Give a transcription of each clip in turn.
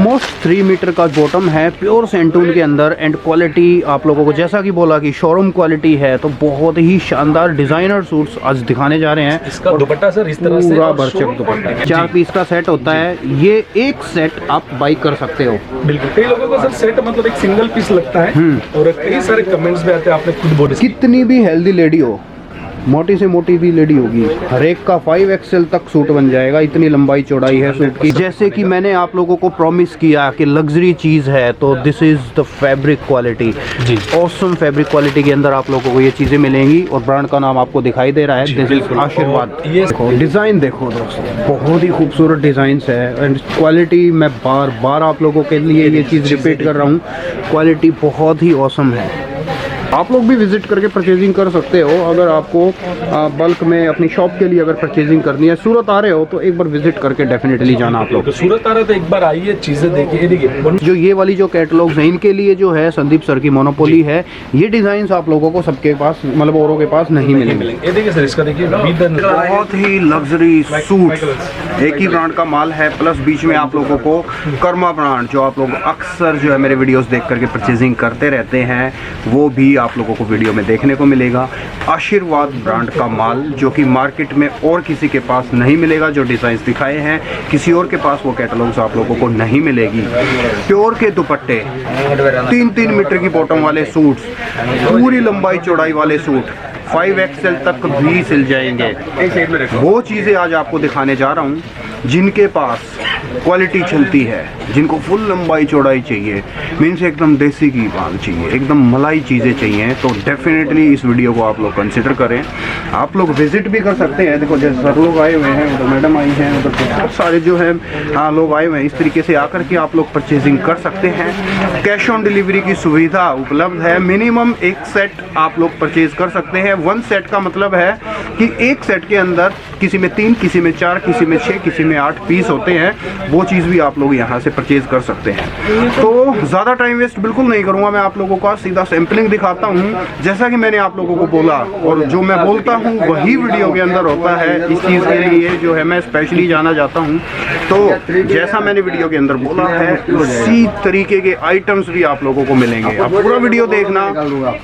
Almost 3 metre का bottom है, pure santoon के अंदर। एंड क्वालिटी आप लोगों को जैसा कि बोला कि शोरूम क्वालिटी है, तो बहुत ही शानदार डिजाइनर सूट्स आज दिखाने जा रहे हैं। इसका दुपट्टा सर इस तरह से पूरा भरचक दुपट्टा है। 4 पीस का सेट होता है। ये एक सेट आप बाई कर सकते हो। बिल्कुल, कई लोगों को सर सेट मतलब एक सिंगल पीस लगता है और कई सारे कमेंट्स भी आते हैं, आपने खुद बोले कितनी भी हेल्दी लेडी हो, मोटी से मोटी भी लेडी होगी, हर एक का 5XL तक सूट बन जाएगा। इतनी लंबाई चौड़ाई है सूट की। जैसे कि मैंने आप लोगों को प्रॉमिस किया कि लग्जरी चीज़ है, तो this is the fabric quality. जी, ऑसम फैब्रिक क्वालिटी के अंदर आप लोगों को ये चीज़ें मिलेंगी। और ब्रांड का नाम आपको दिखाई दे रहा है, दिस इज आशीर्वाद। ये डिज़ाइन देखो दोस्तों, बहुत ही खूबसूरत डिज़ाइन है। एंड क्वालिटी मैं बार बार आप लोगों के लिए ये चीज़ रिपीट कर रहा हूँ, क्वालिटी बहुत ही ऑसम है। आप लोग भी विजिट करके परचेजिंग कर सकते हो। अगर आपको बल्क में अपनी शॉप के लिए अगर परचेजिंग करनी है, सूरत आ रहे हो तो एक बार विजिट करके डेफिनेटली जाना आप लोग। तो सूरत आ रहे तो एक बार आइए, चीजें देखिए। देखिए जो ये वाली जो कैटलॉग्स हैं, इनके लिए जो है संदीप सर की मोनोपोली है। ये डिजाइन आप लोगों को सबके पास मतलब औरों के पास नहीं मिलेंगे। ये देखिए सर, इसका देखिए बहुत ही लग्जरी सूट, एक ही ब्रांड का माल है। प्लस बीच में आप लोगों को कर्मा ब्रांड, जो आप लोग अक्सर जो है मेरे वीडियोस देख करके परचेजिंग करते रहते हैं, वो भी आप लोगों को वीडियो में देखने को मिलेगा। आशीर्वाद ब्रांड का माल, जो कि मार्केट में और किसी के पास नहीं मिलेगा। जो डिज़ाइंस दिखाए हैं, किसी और के पास वो कैटलॉग्स आप लोगों को नहीं मिलेगी। प्योर के दुपट्टे, 3-3 मीटर की बॉटम वाले सूट्स, पूरी लंबाई चौड़ाई वाले सूट 5XL तक भी सिल जाएंगे। वो चीज़ें आज आपको दिखाने जा रहा हूँ जिनके पास क्वालिटी चलती है, जिनको फुल लंबाई चौड़ाई चाहिए, मीन्स एकदम देसी घी बाल चाहिए, एकदम मलाई चीज़ें चाहिए, तो डेफिनेटली इस वीडियो को आप लोग कंसिडर करें। आप लोग विजिट भी कर सकते हैं। देखो जैसे सर लोग आए हुए हैं, उधर मैडम आई हैं, उधर बहुत सारे जो है लोग आए हुए हैं। इस तरीके से आकर के आप लोग परचेजिंग कर सकते हैं। कैश ऑन डिलीवरी की सुविधा उपलब्ध है। मिनिमम एक सेट आप लोग परचेज कर सकते हैं। 1 सेट का मतलब है कि एक सेट के अंदर किसी में 3, किसी में 4, किसी में 6, किसी में 8 पीस होते हैं। वो चीज़ भी आप लोग यहाँ से परचेज कर सकते हैं। तो ज़्यादा टाइम वेस्ट बिल्कुल नहीं करूँगा, मैं आप लोगों का सीधा सैम्पलिंग दिखाता हूँ। जैसा कि मैंने आप लोगों को बोला, और जो मैं बोलता हूँ वही वीडियो के अंदर होता है। इस चीज़ के लिए जो है मैं स्पेशली जाना चाहता हूँ। तो जैसा मैंने वीडियो के अंदर बोला है, उसी तरीके के आइटम्स भी आप लोगों को मिलेंगे। आप पूरा वीडियो देखना,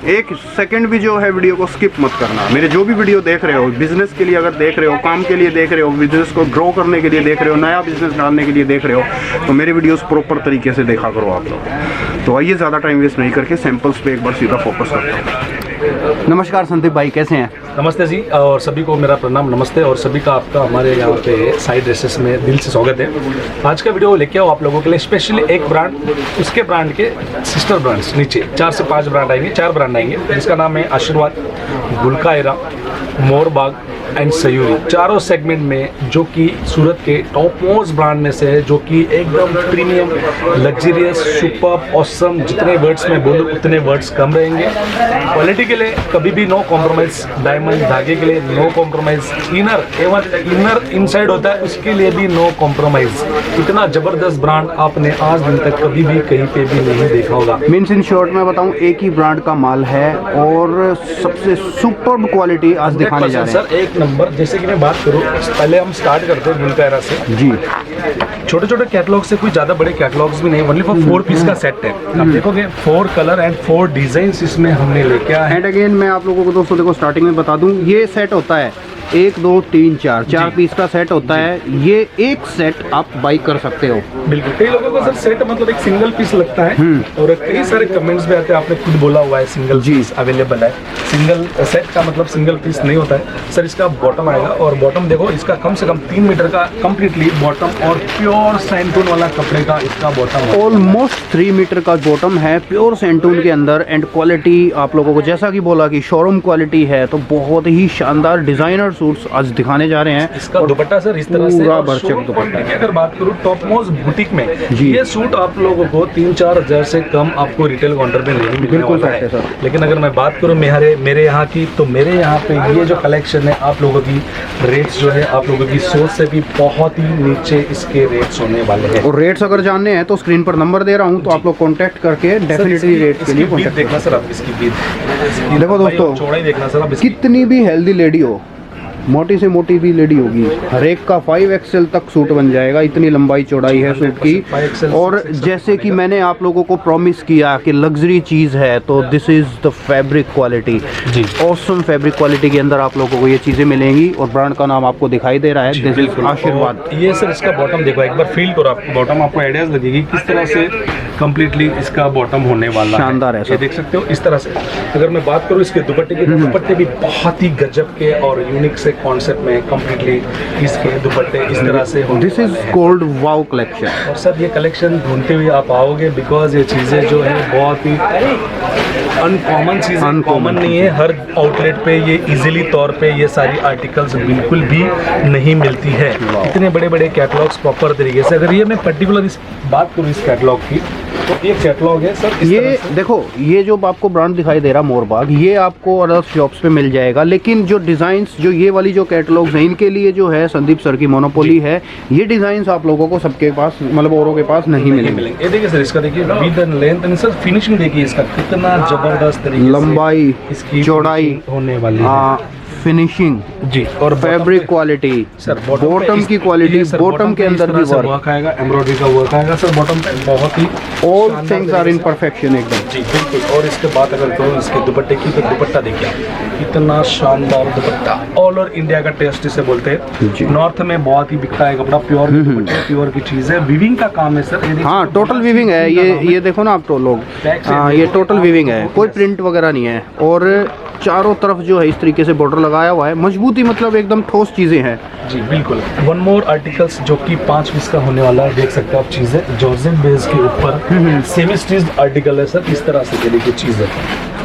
एक सेकंड भी जो है वीडियो को स्किप मत करना। मेरे जो भी वीडियो देख रहे हो, बिजनेस के लिए अगर देख रहे हो, काम के लिए देख रहे हो, बिजनेस को ग्रो करने के लिए देख रहे हो, नया बिजनेस डालने के लिए देख रहे हो, तो मेरे वीडियोस प्रॉपर तरीके से देखा करो आप लोग। तो आइए ज़्यादा टाइम वेस्ट नहीं करके सैंपल्स पे एक बार सीधा फोकस करते हैं। नमस्कार संदीप भाई, कैसे हैं? नमस्ते जी, और सभी को मेरा प्रणाम, नमस्ते। और सभी का आपका हमारे यहाँ पे साइड ड्रेसेस में दिल से स्वागत है। आज का वीडियो लेके आओ आप लोगों के लिए स्पेशली एक ब्रांड, उसके ब्रांड के सिस्टर ब्रांड्स नीचे 4 से 5 ब्रांड आएंगे, 4 ब्रांड आएंगे, जिसका नाम है आशीर्वाद, गुलकायरा, मोरबाग एंड सयूरी। चारों सेगमेंट में जो कि सूरत के टॉप मोस्ट ब्रांड में से है, जो कि एकदम प्रीमियम, लग्जरियस, सुपर, ऑसम। जितने वर्ड्स में बोलूँ उतने वर्ड्स कम रहेंगे। क्वालिटी के लिए कभी भी नो कॉम्प्रोमाइज। डायमंड धागे के लिए no compromise. Inner, even inner inside होता है, उसके लिए भी नो कॉम्प्रोमाइज। इतना जबरदस्त ब्रांड आपने आज दिन तक कभी भी कहीं पे भी नहीं देखा होगा। मीन्स इन शॉर्ट में बताऊं, एक ही ब्रांड का माल है और सबसे सुपर क्वालिटी आज दिखाने जा रहे हैं। सर एक नंबर। जैसे कि मैं बात करूं, पहले हम स्टार्ट करते हैं गुलकायरा से। जी, छोटे छोटे कैटलॉग से, कोई ज्यादा बड़े कैटलॉग्स भी नहीं, ओनली फॉर 4 पीस का सेट है। आप देखोगे 4 कलर एंड 4 डिजाइन्स इसमें हमने लेके आए हैं। एंड अगेन मैं आप लोगों को दोस्तों देखो स्टार्टिंग में बता दूं, ये सेट होता है 1, 2, 3, 4 पीस का सेट होता है। ये एक सेट आप बाई कर सकते हो। बिल्कुल, कई लोगों को सर सेट मतलब एक सिंगल पीस लगता है और कई सारे कमेंट्स भी आते हैं, आपने खुद बोला हुआ है सिंगल पीस अवेलेबल है। सिंगल सेट का मतलब सिंगल पीस नहीं होता है सर। इसका बॉटम आएगा और बॉटम देखो, इसका कम से कम 3 मीटर का कंप्लीटली बॉटम और प्योर सेंटून वाला कपड़े का इसका बॉटम। ऑलमोस्ट 3 मीटर का बॉटम है, प्योर सेंटून के अंदर। एंड क्वालिटी आप लोगों को जैसा कि बोला कि शोरूम क्वालिटी है, तो बहुत ही शानदार डिजाइनर सूट्स आज दिखाने जा रहे हैं। इसका दुपट्टा सर इस तरह से पूरा भरचक दुपट्टा है। अगर बात करूँ टॉप मोस्ट बुटीक में, ये सूट आप लोगों को 3-4 हज़ार से कम आपको रिटेल काउंटर पे नहीं मिलने वाला है। लेकिन अगर मैं बात करूँ मेरे यहाँ की, तो मेरे यहाँ पे ये जो कलेक्शन है, आप लोगों की रेट्स जो है आप लोगों की सोच से भी बहुत ही नीचे इसके रेट्स होने वाले हैं। और रेट्स अगर जानने हैं तो स्क्रीन पर नंबर दे रहा हूँ, तो आप लोग कॉन्टैक्ट करके डेफिनेटली रेट के लिए कॉन्टैक्ट देखना सर। आप इसकी बीट देखो दोस्तों, चौड़ाई देखना सर। आप कितनी भी हेल्दी लेडी हो, मोटी से मोटी भी लेडी होगी, हर एक का 5XL तक सूट बन जाएगा, इतनी लंबाई चौड़ाई है सूट की। 5XL और जैसे कि मैंने आप लोगों को प्रॉमिस किया कि लग्जरी चीज़ है, तो this is the fabric quality. जी। ऑसम फैब्रिक क्वालिटी के अंदर आप लोगों को ये चीज़ें मिलेंगी और ब्रांड का नाम आपको दिखाई दे रहा है, दिस इज आशीर्वाद। और ये सर इसका बॉटम देखो एक बार फील करो, आपको बॉटम आपको आइडियाज लगेगी किस तरह से कंप्लीटली इसका बॉटम होने वाला शानदार है ये देख सकते हो इस तरह से। अगर मैं बात करूँ इसके दुपट्टे की, दुपट्टे भी बहुत ही गजब के और यूनिक से कॉन्सेप्ट में कंप्लीटली इसके दुपट्टे इस तरह से होने दिस इज वाले हैं। कॉल्ड वाव कलेक्शन। और सर ये कलेक्शन ढूंढते हुए आप आओगे, बिकॉज ये चीज़ें जो है बहुत ही अनकॉमन चीज़, अनकॉमन नहीं है। हर आउटलेट पे ये इजीली तौर पे ये सारी आर्टिकल्स बिल्कुल भी नहीं मिलती है। इतने बड़े बड़े कैटलॉग्स प्रॉपर तरीके से। अगर ये मैं पर्टिकुलर इस बात करूँ इस कैटलॉग की, तो ये कैटलॉग है सर इस ये तरह से। देखो, ये जो आपको ब्रांड दिखाई दे रहा मोरबाग, ये आपको अदर शॉप्स पे मिल जाएगा, लेकिन जो डिज़ाइंस, जो ये वाली जो कैटलॉग्स हैं, इनके लिए जो है संदीप सर की मोनोपोली है। ये डिज़ाइंस आप लोगों को सबके पास, मतलब औरों के पास नहीं मिलेंगे। ये देखिए सर, इसका देखिए with and length and sir finishing देखिए इसका कितना जबरदस्त तरीके से लंबाई, इसकी चौड़ाई, finishing होने वाली है फिनिशिंग जी। और फैब्रिक क्वालिटी, सर बॉटम की क्वालिटी, बॉटम के अंदर भी वर्क आएगा, एम्ब्रॉयडरी का वर्क आएगा सर बॉटम पे, बहुत ही ऑल शानदार थिंग्स आर इन परफेक्शन एकदम। जी बिल्कुल। और इसके बाद अगर करूँ इसके दुपट्टे की, तो दुपट्टा देखिए इतना शानदार दुपट्टा, ऑल ओवर इंडिया का टेस्ट इसे बोलते जी। हैं। नॉर्थ में बहुत ही बिकता है कपड़ा, प्योर दुपट्टे, प्योर की चीज़ है, विविंग का काम है सर। हाँ, टोटल वीविंग है ये देखो ना आप तो लोग, हाँ ये टोटल वीविंग है, कोई प्रिंट वगैरह नहीं है। और चारों तरफ जो है इस तरीके से बॉर्डर लगाया हुआ है, मजबूती मतलब एकदम ठोस चीज़ें हैं जी बिल्कुल। वन मोर आर्टिकल्स जो कि 5 पीस का होने वाला है, देख सकते हो आप चीज़ें जॉर्जेट बेस के ऊपर सेमी स्टिच्ड आर्टिकल है सर इस तरह से। देखिए चीज़ें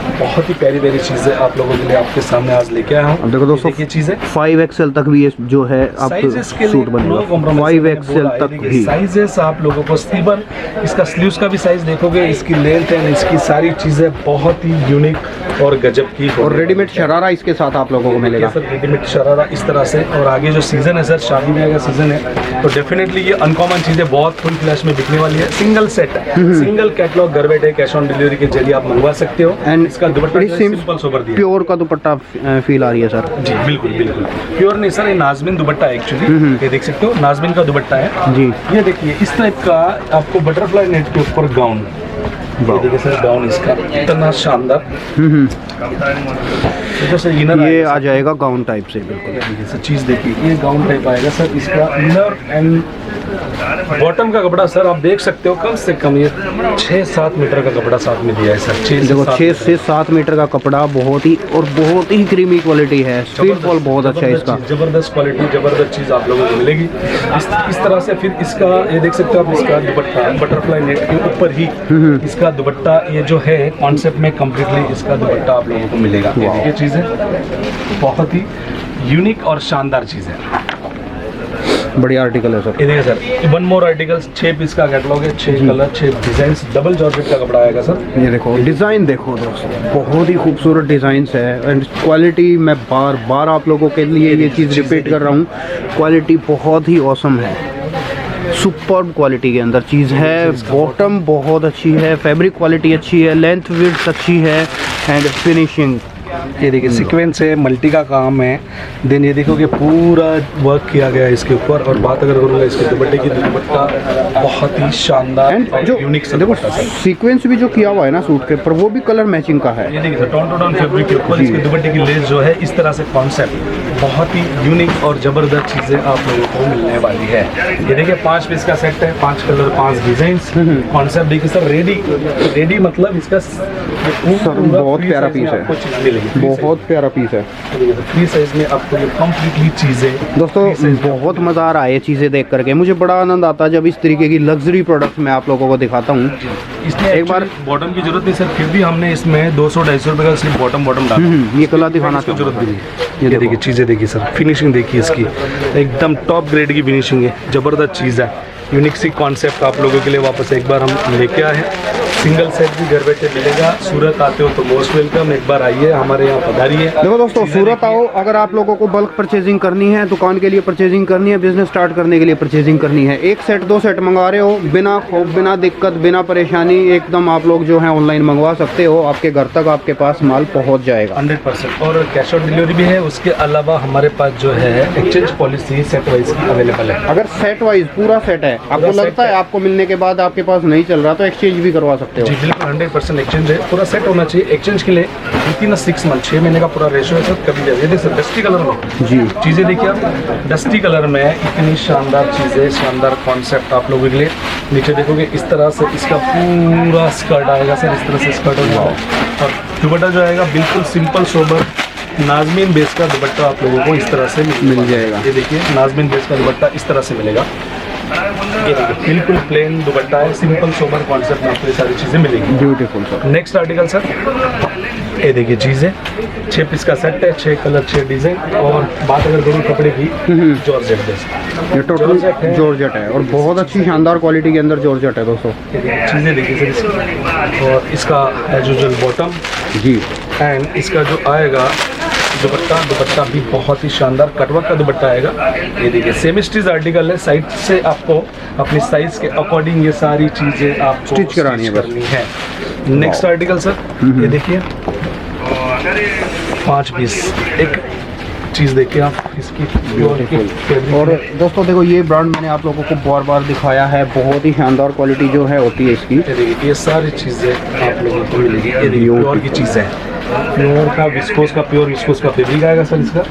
बहुत ही प्यारी प्यारी चीज़ें आप लोगों के लिए आपके सामने आज लेके आया हूँ। अब देखो दोस्तों, ये चीज़ें 5XL तक भी ये जो है आपको सूट बनेगा, 5XL तक भी। साइजेस आप लोगों को स्टीबन, इसका स्लीव्स का भी साइज देखोगे, इसकी लेंथ एंड इसकी सारी चीज़ें बहुत ही यूनिक और गजब की। और रेडीमेड शरारा इसके साथ आप लोगों को मिलेगा सर, रेडीमेड शरारा इस तरह से। और आगे जो सीजन है सर, शादी ब्याह का सीजन है, तो डेफिनेटली ये अनकॉमन चीज़ें बहुत फुल फ्लैश में बिकने वाली है। सिंगल सेट, सिंगल कैटलॉग घर बैठे कैश ऑन डिलीवरी के जरिए आप मंगवा सकते हो। एंड इसका दुपट्टा सिंपल सोबर दिया, प्योर का दुपट्टा फील आ रही है सर। जी बिल्कुल बिल्कुल प्योर नहीं सर, ये नाजमिन दुपट्टा है एक्चुअली। ये देख सकते हो नाजमिन का दुपट्टा है जी। ये देखिए इस टाइप का आपको बटरफ्लाई नेट के ऊपर गाउन, ये देखिए सर गाउन इसका इतना शानदार। तो सर इनर ये आ जाएगा गाउन टाइप से बिल्कुल। देखिए सर चीज़ देखिए, ये गाउन टाइप आएगा सर। इसका इनर एंड बॉटम का कपड़ा सर आप देख सकते हो, कम से कम ये 6-7 मीटर का कपड़ा साथ में दिया है सर। देखो 6 से 7 मीटर का कपड़ा, बहुत ही क्रीमी क्वालिटी है, स्पीड फॉल बहुत अच्छा है इसका। जबरदस्त क्वालिटी, जबरदस्त चीज़ आप लोगों को मिलेगी इस तरह से। फिर इसका ये देख सकते हो आप, इसका दुपट्टा बटरफ्लाई नेट के ऊपर ही इसका दुपट्टा, ये जो है कॉन्सेप्ट में कम्प्लीटली इसका दुपट्टा आप लोगों को मिलेगा। ये देखिए चीज़ें बहुत ही यूनिक और शानदार चीज़ है, बढ़िया आर्टिकल है सर। ये देखिए sir, one more articles, 6 piece का कैटलॉग है, 6 कलर, 6 डिजाइन, डबल जॉर्जेट का कपड़ा आएगा सर। ये देखो डिज़ाइन देखो दोस्तों, बहुत ही खूबसूरत डिज़ाइंस है। एंड क्वालिटी मैं बार बार आप लोगों के लिए ये चीज़ रिपीट कर रहा हूँ, क्वालिटी बहुत ही ऑसम है, सुपर्ब क्वालिटी के अंदर चीज़ है। बॉटम बहुत अच्छी है, फैब्रिक क्वालिटी अच्छी है, लेंथ विड्थ अच्छी है, एंड फिनिशिंग ये देखिए सीक्वेंस है, मल्टी का काम है। देन ये देखो कि पूरा वर्क किया गया है इसके ऊपर। और बात अगर करूँगा इसके दुपट्टे की, दुपट्टा बहुत ही शानदार एंड और जो यूनिक सा देखो दुपट्टा है। सीक्वेंस भी जो किया हुआ है ना सूट के ऊपर, वो भी कलर मैचिंग का है। ये देखिए sir, tone to tone fabric के ऊपर इसके दुपट्टे की लेस जो है इस तरह से कॉन्सेप्ट, बहुत ही यूनिक और ज़बरदस्त चीज़ें आप लोगों को मिलने वाली है। ये देखिए 5 पीस का सेट है, 5 कलर, 5 डिजाइन। कॉन्सेप्ट देखिए सर, रेडी मतलब इसका बहुत प्यारा पीस है, चीज़ मिलेगी, बहुत प्यारा पीस है फ्री साइज में आपको ये कंप्लीटली चीज़ें। दोस्तों। बहुत मज़ा आ रहा है ये चीज़ें देख करके, मुझे बड़ा आनंद आता है जब इस तरीके की लग्जरी प्रोडक्ट्स मैं आप लोगों को दिखाता हूँ। इसमें एक बार बॉटम की जरूरत नहीं सर, फिर भी हमने इसमें 200-250 रुपये का सिर्फ बॉटम डाला। ये कलर दिखाना इसको जरूरत नहीं है। ये ये देखिए चीज़ें देखिए सर, फिनिशिंग देखिए इसकी, एकदम टॉप ग्रेड की फिनिशिंग है, ज़बरदस्त चीज़ है। यूनिक सी कॉन्सेप्ट आप लोगों के लिए वापस एक बार हम लेके आए हैं। सिंगल सेट भी घर बैठे मिलेगा। सूरत आते हो तो मोस्ट वेलकम, एक बार आइए हमारे यहाँ पधारिए। देखो दोस्तों, सूरत आओ, अगर आप लोगों को बल्क परचेजिंग करनी है, दुकान के लिए परचेजिंग करनी है, बिजनेस स्टार्ट करने के लिए परचेजिंग करनी है, एक सेट 2 सेट मंगवा रहे हो, बिना खौफ, बिना दिक्कत, बिना परेशानी, एकदम आप लोग जो है ऑनलाइन मंगवा सकते हो। आपके घर तक आपके पास माल पहुंच जाएगा 100%। और कैश ऑन डिलीवरी भी है। उसके अलावा हमारे पास जो है एक्सचेंज पॉलिसी सेट वाइज की अवेलेबल है। अगर सेट वाइज पूरा सेट है, आपको लगता है आपको मिलने के बाद आपके पास नहीं चल रहा, तो एक्सचेंज भी करवा सकते हो। जी बिल्कुल, 100% एक्सचेंज है। पूरा सेट होना चाहिए। एक्सचेंज के लिए विथिन 6 मंथ, 6 महीने का पूरा रेशियो है सर। कभी भी ये देखिए सर, डस्टी कलर में जी चीज़ें देखिए आप, डस्टी कलर में इतनी शानदार चीज़ें, शानदार कॉन्सेप्ट आप लोगों के लिए। नीचे देखोगे इस तरह से इसका पूरा स्कर्ट आएगा सर, इस तरह से स्कर्ट होगा। और दुपट्टा जो आएगा बिल्कुल सिंपल सोबर नाजमीन बेस का दुपट्टा आप लोगों को इस तरह से मिल जाएगा। ये देखिए नाजमीन बेस का दुपट्टा इस तरह से मिलेगा। ये देखिए बिल्कुल प्लेन दुपट्टा है, सिंपल सोबर कॉन्सेप्ट में आपको ये सारी चीज़ें मिलेंगी। Beautiful sir. Next article sir, ये देखिए चीज़ें 6 पीस का सेट है, 6 कलर 6 डिज़ाइन। और बात अगर करूँ कपड़े की, जॉर्जेट बेस, ये टोटल जॉर्जेट है और बहुत अच्छी शानदार क्वालिटी के अंदर जॉर्जेट है दोस्तों। चीज़ें देखिए सर इसकी। और इसका एज यूजुअल बॉटम जी, एंड इसका जो आएगा दुपट्टा भी बहुत ही शानदार कटवर्क का दुपट्टा आएगा। ये देखिए सेमी स्टिच आर्टिकल है, साइड से आपको अपनी साइज के अकॉर्डिंग ये सारी चीज़ें आपको स्टिच करानी है बस। नेक्स्ट आर्टिकल सर, ये देखिए 5 पीस एक चीज़ देखिए आप इसकी। और दोस्तों देखो, ये ब्रांड मैंने आप लोगों को बार बार दिखाया है, बहुत ही शानदार क्वालिटी जो है होती है इसकी। ये देखिए ये सारी चीज़ें आप लोगों को मिलेगी। ये देखिए प्योर की चीज़ है, प्योर का विस्कोस का, प्योर विस्कोस का फैब्रिक आएगा सर इसका।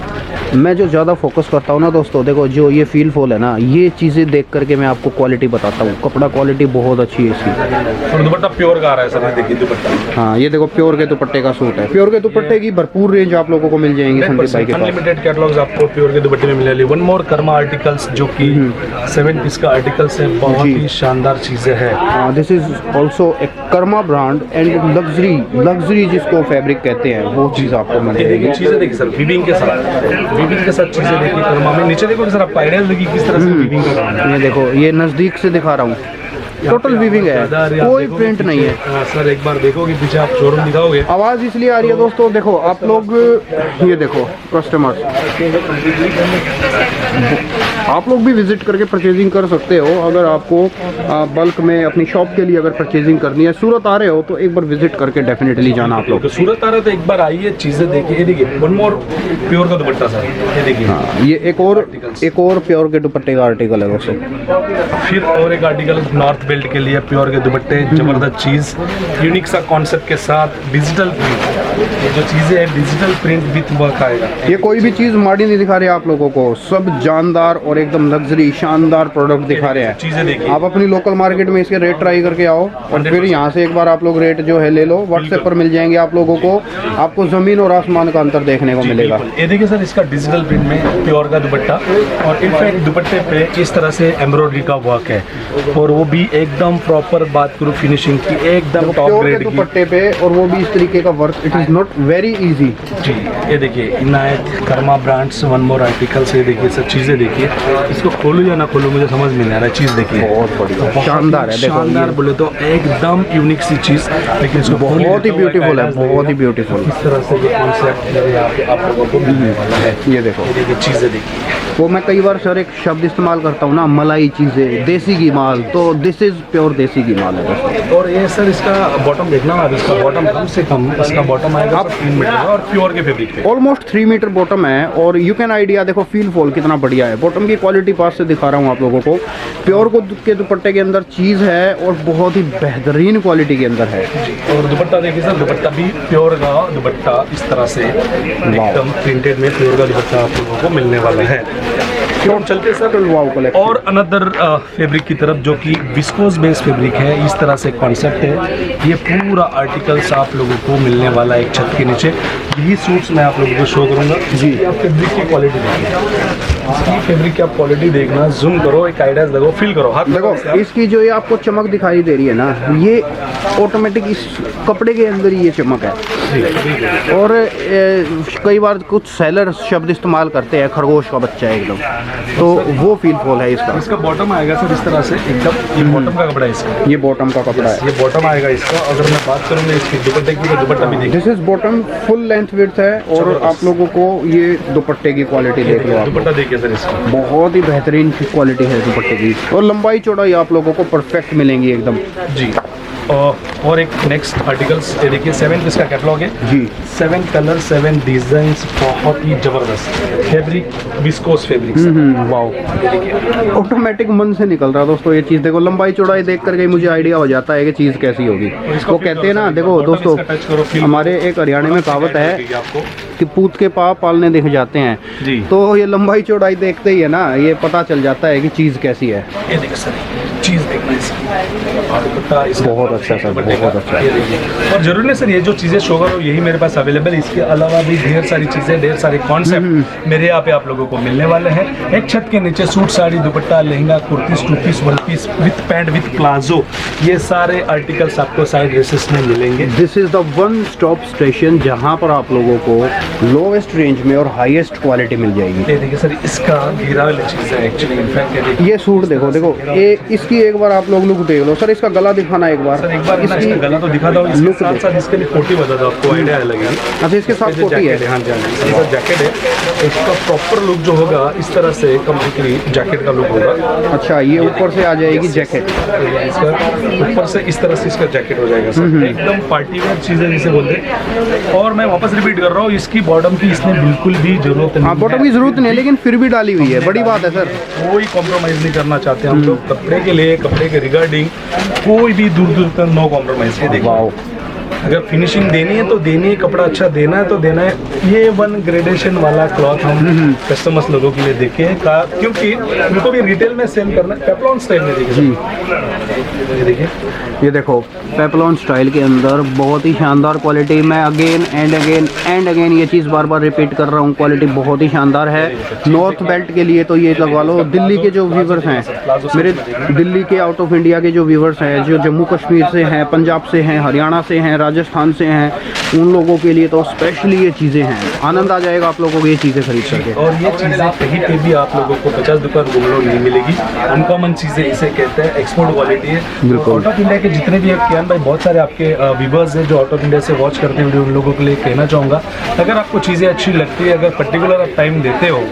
मैं जो ज़्यादा फोकस करता हूँ ना दोस्तों, देखो जो ये फील फॉल है ना, ये चीज़ें देख करके मैं आपको क्वालिटी बताता हूँ। कपड़ा क्वालिटी बहुत अच्छी है इसकी। और दुपट्टा प्योर का आ रहा है सर, ये देखिए दुपट्टा। हाँ, ये देखो प्योर के दुपट्टे का सूट है। प्योर के दुपट्टे की भरपूर रेंज आप लोगों को मिल जाएंगी संदीप भाई के पास। अनलिमिटेड कैटलॉग्स आपको प्योर के दुपट्टे में मिलेगी। वन मोर कर्मा आर्टिकल्स जो कि 7 पीस का आर्टिकल्स है, बहुत ही शानदार चीज़ें हैं। This is also a Karma brand and luxury जिसको फैब्रिक कहते हैं, वो चीज़ आपको मिलेगी। चीज़ें देखिए सर वीविंग के साथ चीज़ें देखिए कर्मा में। नीचे देखो सर, आपको आइडिया लगी किस तरह से वीविंग का काम है। ये देखो, ये नज़दीक से दिखा रहा हूँ, टोटल वीविंग है, कोई प्रिंट नहीं है। सर एक बार देखोगे पीछे, आप शोरूम दिखाओगे। आवाज़ इसलिए आ रही है दोस्तों, देखो आप लोग, ये देखो कस्टमर्स, आप लोग भी विजिट करके परचेजिंग कर सकते हो। अगर आपको बल्क में अपनी शॉप के लिए अगर परचेजिंग करनी है, सूरत आ रहे हो तो एक बार विजिट करके डेफिनेटली जाना आप लोग। तो सूरत आ रहे हो तो एक बार आइए, चीज़ें देखिए। ये देखिए वन मोर प्योर का दुपट्टा सर, ये देखिए। हाँ, ये एक और प्योर के दुपट्टे का आर्टिकल है दोस्तों। फिर और एक आर्टिकल नॉर्थ बेल्ट के लिए प्योर के दुपट्टे, जबरदस्त चीज़, यूनिक सा कॉन्सेप्ट के साथ डिजिटल प्रिंट। ये जो चीज़ें हैं डिजिटल प्रिंट विथ वर्क आएगा। ये कोई भी चीज़ माड़ी नहीं दिखा रहे आप लोगों को, सब जानदार और एकदम लग्जरी शानदार प्रोडक्ट दिखा रहे हैं। चीज़ें देखिए आप अपनी लोकल मार्केट में इसके रेट ट्राई करके आओ और फिर यहाँ से एक बार आप लोग रेट जो है ले लो। व्हाट्सएप पर मिल जाएंगे आप लोगों को, आपको ज़मीन और आसमान का अंतर देखने को मिलेगा। ये देखिए सर, इसका डिजिटल प्रिंट में प्योर का दुपट्टा, और इनफैक्ट दुपट्टे पे इस तरह से एम्ब्रॉयडरी का वर्क है, और वो भी एकदम प्रॉपर। बात करूँ फिनिशिंग की, एकदम टॉप प्योर के ग्रेड की दुपट्टे पे, और वो भी इस तरीके का work, it is not very easy. जी ये देखिए Inayat Karma brands one more articles. ये देखिए सब चीज़ें देखिए, इसको खोलूँ या ना खोलूँ मुझे समझ में नहीं आ रहा है। चीज़ देखिए बहुत बढ़िया, शानदार है। देखो शानदार बोले तो एकदम यूनिक सी चीज़, लेकिन इसको बहुत ही ब्यूटीफुल है, बहुत ही ब्यूटीफुल। इस तरह से ये कॉन्सेप्ट मेरे यहाँ पे आप लोगों को मिलने वाला है। ये देखो, ये देखिए चीज़ें देखिए। वो मैं कई बार सर एक शब्द इस्तेमाल करता हूँ ना, मलाई चीज़ें, देसी घी माल, तो दिस इज प्योर देसी घी माल है दोस्तों। और ये सर इसका बॉटम देखना, अब इसका बॉटम कम से कम इसका बॉटम आएगा 3 मीटर का, और प्योर के फैब्रिक पे ऑलमोस्ट 3 मीटर बॉटम है। और यू कैन आइडिया, देखो फील फॉल कितना बढ़िया है। बॉटम की क्वालिटी पास से दिखा रहा हूँ आप लोगों को। प्योर के दुपट्टे के अंदर चीज़ है और बहुत ही बेहतरीन क्वालिटी के अंदर है। और दुपट्टा देखिए सर, दुपट्टा भी प्योर का दुपट्टा इस तरह से एकदम प्रिंटेड में प्योर का दुपट्टा आप लोगों को मिलने वाला है। हम चलते सर वाओ कलेक्शन और अनदर फैब्रिक की तरफ, जो कि विस्कोस बेस्ड फैब्रिक है। इस तरह से कॉन्सेप्ट है। ये पूरा आर्टिकल्स आप लोगों को मिलने वाला है एक छत के नीचे। यही सूट्स मैं आप लोगों को शो करूंगा जी। आप फैब्रिक की क्वालिटी देखिए, इसकी फैब्रिक की आप क्वालिटी देखना, जूम करो, एक आइडियाज लगो, फील करो, हाथ देखो। इसकी जो ये आपको चमक दिखाई दे रही है ना, ये ऑटोमेटिक इस कपड़े के अंदर ही ये चमक है। और कई बार कुछ सेलर शब्द इस्तेमाल करते हैं खरगोश का बच्चा है एकदम, तो वो फील फॉल है इसका। इसका बॉटम आएगा सर इस तरह से एकदम, ये बॉटम का कपड़ा है इसका, ये बॉटम का कपड़ा है, ये बॉटम आएगा इसका। अगर मैं बात करूँगा इसकी दुपट्टे की, तो दुपट्टा भी देखिए, this is bottom full length width है। और आप लोगों को ये दुपट्टे की क्वालिटी देख लो, आप दुपट्टा देखिए सर इसका, बहुत ही बेहतरीन क्वालिटी है दुपट्टे की। और लंबाई चौड़ाई आप लोगों को परफेक्ट मिलेंगी एकदम जी। और एक नेक्स्ट आर्टिकल्स ये देखिए, 7 पीस का कैटलॉग है जी। 7 कलर 7 डिजाइन्स, बहुत ही जबरदस्त fabric, viscous fabric. Wow, automatic मन से निकल रहा है दोस्तों ये चीज़। देखो लंबाई चौड़ाई देख करके मुझे आइडिया हो जाता है कि चीज़ कैसी होगी। वो कहते हैं ना, देखो दोस्तों, हमारे एक हरियाणा में कहावत है कि पूत के पाँव पालने देख जाते हैं जी। तो ये लंबाई चौड़ाई देखते ही है ना, ये पता चल जाता है कि चीज़ कैसी है। ये देखिए सर, चीज़ देखना इसकी, बहुत अच्छा सर, बहुत अच्छा। ये देखिए। और जरूरी नहीं सर ये जो चीज़ें शो करो यही मेरे पास अवेलेबल, इसके अलावा भी ढेर सारी चीज़ें, ढेर सारे कॉन्सेप्ट मेरे यहाँ पे आप लोगों को मिलने वाले हैं। एक छत के नीचे suit, sari, dupatta, lehenga, kurtis, two piece, one piece, with pants, with palazzo, ये सारे आर्टिकल्स आपको साइड ड्रेसेस में मिलेंगे। This is the one stop station जहाँ पर आप लोगों को लोवेस्ट रेंज में और हाईएस्ट क्वालिटी मिल जाएगी। ये देखिए सर, इसका घेरा वाली चीज़ है एक्चुअली, इनफैक्ट ये सूट देखो, देखो ये इसकी एक बार आप लोग लुक देख लो सर। इसका गला दिखाना एक बार सर, एक बार इसका गला तो दिखा दो, इसके साथ साथ इसके लिए कोटी बता दो, आपको आइडिया लगेगा। अच्छा, इसके साथ कोटी है। हाँ जी, इसका जैकेट है, इसका प्रॉपर लुक जो होगा इस तरह से कम्प्लीटली जैकेट का लुक होगा। अच्छा, ये ऊपर से आ जाएगी जैकेट, इसका ऊपर से इस तरह से इसका जैकेट हो जाएगा सर, एकदम पार्टी वेयर चीज़ें जिसे बोलते हैं। और मैं वापस रिपीट कर रहा हूँ, इसकी बॉटम की इसने बिल्कुल भी जरूरत नहीं। हाँ, बॉटम की जरूरत नहीं है, लेकिन फिर भी डाली हुई है, बड़ी बात है सर। कोई कॉम्प्रोमाइज़ नहीं करना चाहते हम लोग कपड़े के लिए, कपड़े के रिगार्डिंग कोई भी दूर दूर तक नो कॉम्प्रोमाइज़। ये देखो, अगर फिनिशिंग देनी है तो देनी है, कपड़ा अच्छा देना है तो देना है। ये 1 ग्रेडेशन वाला क्लॉथ हम कस्टमर्स लोगों के लिए देखे हैं, क्योंकि उनको भी रिटेल में सेल करना है। पेप्लॉन स्टाइल में देखिए, ये देखिए, ये देखो पेप्लॉन स्टाइल के अंदर बहुत ही शानदार क्वालिटी। मैं अगेन एंड अगेन ये चीज़ बार बार रिपीट कर रहा हूँ, क्वालिटी बहुत ही शानदार है। नॉर्थ बेल्ट के लिए तो ये लगवा लो। दिल्ली के जो व्यूवर्स हैं, मेरे दिल्ली के, आउट ऑफ इंडिया के जो व्यूवर्स हैं, जो जम्मू कश्मीर से हैं, पंजाब से हैं, हरियाणा से हैं, राजस्थान से हैं, उन लोगों के लिए तो स्पेशली ये चीज़ें हैं। आनंद आ जाएगा आप लोगों को ये चीज़ें खरीद करके। और ये चीज़ें कहीं पे भी आप लोगों को 50 दुकान घूमने नहीं मिलेगी। अनकॉमन चीज़ें इसे कहते हैं, एक्सपोर्ट क्वालिटी है। आउट ऑफ इंडिया के जितने भी कियान भाई, बहुत सारे आपके व्यूवर्स हैं जो आउट ऑफ इंडिया से वॉच करते हैं वीडियो, उन लोगों के लिए कहना चाहूँगा, अगर आपको चीज़ें अच्छी लगती है, अगर पर्टिकुलर आप टाइम देते हो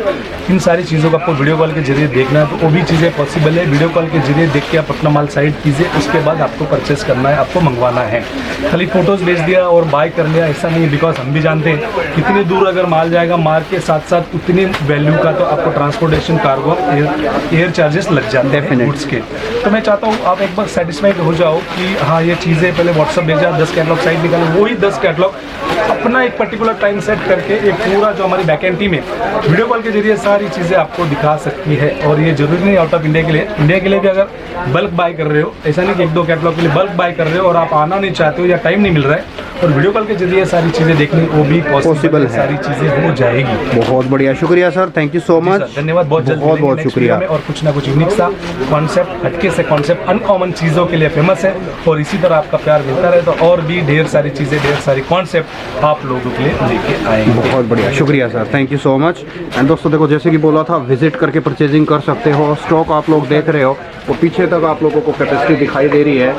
इन सारी चीज़ों को आपको वीडियो कॉल के जरिए देखना है, तो वो भी चीज़ें पॉसिबल है। वीडियो कॉल के जरिए देख के आप अपना माल साइड कीजिए, उसके बाद आपको परचेस करना है, आपको मंगवाना है। खाली फोटोज़ भेज दिया और बाय कर लिया ऐसा नहीं, बिकॉज हम भी जानते हैं कितनी दूर अगर माल जाएगा, माल के साथ साथ उतनी वैल्यू का तो आपको ट्रांसपोर्टेशन, कार्गो, एयर चार्जेस लग जाते हैं गुड्स के। तो मैं चाहता हूँ आप एक बार सेटिस्फाइड हो जाओ कि हाँ ये चीज़ें पहले व्हाट्सअप भेजा, 10 कैटलॉग साइड निकालो, वही 10 कैटलॉग अपना एक पर्टिकुलर टाइम सेट करके एक पूरा जो हमारी बैकएंड टीम है वीडियो कॉल के जरिए सारी चीज़ें आपको दिखा सकती है। और ये जरूरी नहीं आउट ऑफ इंडिया के लिए, इंडिया के लिए भी अगर बल्क बाय कर रहे हो, ऐसा नहीं कि 1-2 कैटलॉग के लिए बल्क बाय कर रहे हो और आप आना नहीं चाहते हो या टाइम नहीं मिल रहा है, और वीडियो कॉल के जरिए सारी चीज़ें देखनी वो भी पॉसिबल है, सारी चीज़ें हो जाएगी। बहुत बढ़िया, शुक्रिया sir, thank you so much, धन्यवाद, बहुत जल्द बहुत बहुत शुक्रिया। और कुछ ना कुछ यूनिक सा कॉन्सेप्ट, हटके से कॉन्सेप्ट, अनकॉमन चीज़ों के लिए फेमस है, और इसी तरह आपका प्यार मिलता रहे तो और भी ढेर सारी चीज़ें, ढेर सारी कॉन्सेप्ट आप लोगों के लिए लेके आएंगे। बहुत बढ़िया, शुक्रिया sir, thank you so much. And दोस्तों देखो, जैसे कि बोला था, विजिट करके परचेजिंग कर सकते हो। स्टॉक आप लोग देख रहे हो, वो पीछे तक आप लोगों को कैपेसिटी दिखाई दे रही है।